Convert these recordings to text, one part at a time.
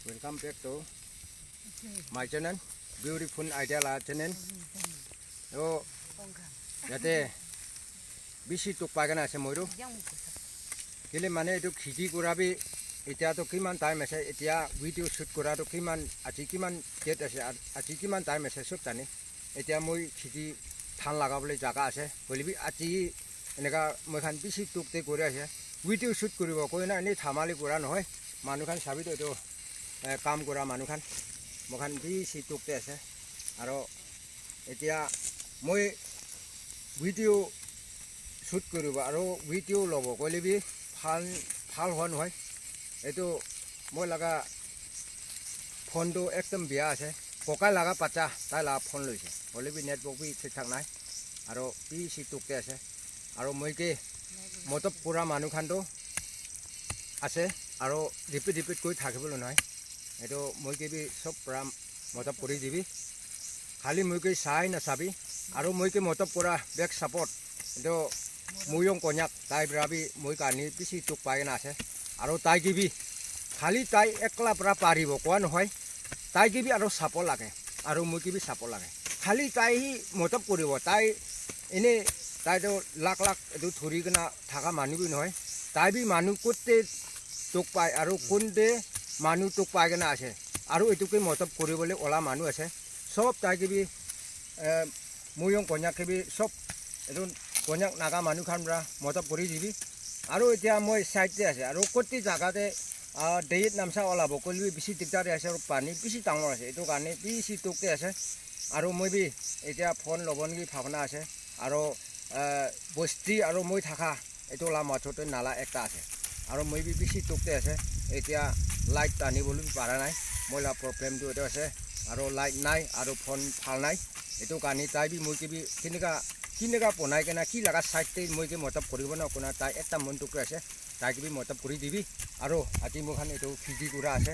Welcome back to my channel, Beautiful Idea La channel. Yo, yate bisi tuk pagana ase moiru. Kile mane itu khiji kurabi etia to kiman time ase etia video shoot kora to kiman achi kiman date ase achi kiman time ase sob tani etia moi khiji than lagabole jaga ase bolibi achi eneka moi khan bisi tukte kore ase video shoot koribo koina ani thamali kora nohoy manu khan sabi to etu কাম কৰা মানুহ খান মখান বিছি টুকতে আছে আৰু এতিয়া মই video' shoot কৰিব আৰু video' ল'ব কলিবি ভাল হোৱা নহয় এইটো মই লগা ফোনটো একদম বেয়া আছে ককাই লগা পাচা তাই লগা ফোন লৈছে কলিবি নেটৱৰ্ক বি ঠিক ঠাক নাই আৰু বিছি টুকতে আছে আৰু মই কি মতব পুৰা মানুহ খানটো আছে আৰু ৰিপিট কৰি থাকিবলৈ নহয় itu moi ke bi sob pura motab puri dibi khali moi ke sai na sabi aru moi ke motab pura back support itu muyong konyak tai brabi moi ka ni bisi tuk pai na ase aru tai ki bi khali tai ekla pura paribo koan hoy tai ki bi aru support lage aru moi ki bi support lage khali tai hi motab puribo tai ene tai to lak itu thuri kena thaka manu bi noy tai bi manu kotte tuk pai aru kunde মানুহ তোক পাই কেনে আছে আৰু এটুকে মতব কৰিবলৈ ওলা মানুহ আছে সব তাইকিবি ময়ং কন্যাকিবি সব এটো কন্যাক নাগা মানুহ খানৰা মতব কৰি দিবি আৰু এতিয়া মই সাইডতে আছে আৰু কতি জাগাতে দেইত নামসা ওলাব কলিবি বেছি দিগদাৰ আছে আৰু পানী বেছি ডাঙৰ আছে এটো কাৰণে বেছি টুকতে আছে আৰু মই বি এতিয়া ফোন ল'ব নেকি ভাৱনা আছে আৰু বস্তি আৰু মই থাকা এটো ওলা মাছতে নালা একটা আছে আৰু মই বি বেছি টুকতে আছে এতিয়া লাইট টানিবলৈ পাৰা নাই মইলা প্ৰব্লেমটো এটা আছে আৰু লাইট নাই আৰু ফোন ভাল নাই এইটো কাৰণে তাই বি মই কিবি কিনেকা বনাই কেনে কি লগা চাইডতে মই কি মতব কৰিব ন কোনা তাই এটা মন টুকুৰা আছে তাই কিবি মতব কৰি দিবি আৰু আজি মোখান এইটো ভিডি কৰা আছে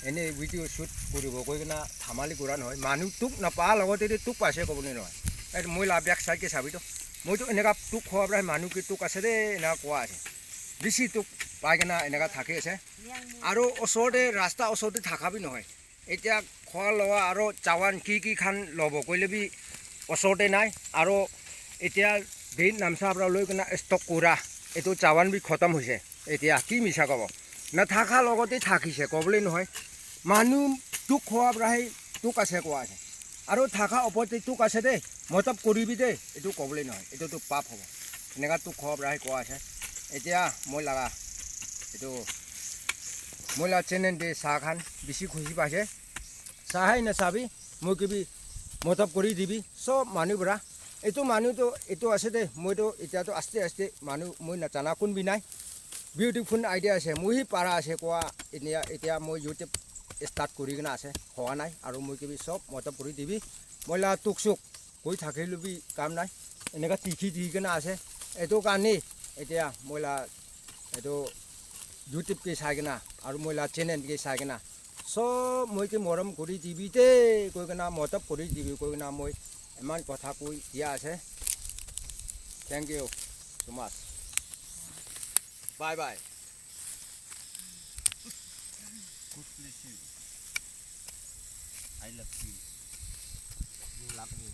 এনে ভিডিঅ' শ্বুট কৰিব কৈ কেনে ধেমালি কৰা নহয় মানুহ তোক নাপা লগতে তোক পাইছে ক'বলৈ নহয় এই মই লা বেক চাইডকে চাবিতো মইতো এনেকা তোক খোৱাৰ পৰা মানুহ কি তোক আছে দেই এনেকা কোৱা আছে বেছি তোক পাই কেনে এনেকা থাকি আছে আৰু ওচৰতে ৰাস্তা ওচৰতে থাকাবি নহয় এতিয়া খোৱা লোৱা আৰু চাৱান কি খান ল'ব কৈলেবি ওচৰতে নাই আৰু এতিয়া দেইত নামচা পৰা লৈ কেনে ষ্টক কৰা এইটো চাৱান বি খতম হৈছে এতিয়া কি মিছা ক'ব নাথাকা লগতে থাকিছে ক'বলৈ নহয় মানুহ তোক খোৱাৰ পৰাহে তোক আছে কোৱা আছে আৰু থাকা ওপৰতে তোক আছে দেই মতব কৰিবি দেই এইটো ক'বলৈ নহয় এইটো তোক পাপ হ'ব এনেকা তোক খোৱাৰ পৰাহে কোৱা আছে এতিয়া মই লগা এইটো মইলা চেনেল দে চাহ খান বেছি খুচি পাইছে চাহাই নাচাবি মই কিবি মতব কৰি দিবি চব মানুহবোৰা এইটো মানুহটো এইটো আছে দেই মইতো এতিয়াতো আস্তে মানুহ মই নাজানা কোনবি নাই বিউটিফুল আইডিয়া আছে মই পাৰা আছে কোৱা এতিয়া মই ইউটিউব ষ্টাৰ্ট কৰি কিনে আছে হোৱা নাই আৰু মই কিবি চব মতব কৰি দিবি মইলা তোক চুক কৈ থাকিলবি কাম নাই এনেকা টিখি দি কিনে আছে এইটো কাৰণে এতিয়া মইলা এইটো ইউটিউব কে চাই কিনা আৰু মইলা চেনেল কে চাই কিনা সব মই কি মৰম কৰি দিবি দেই কৈ কিনা মতব কৰি দিবি কৈ কিনা মই ইমান কথা কৈ দিয়া আছে thank you so much bye bye I love you. You love me.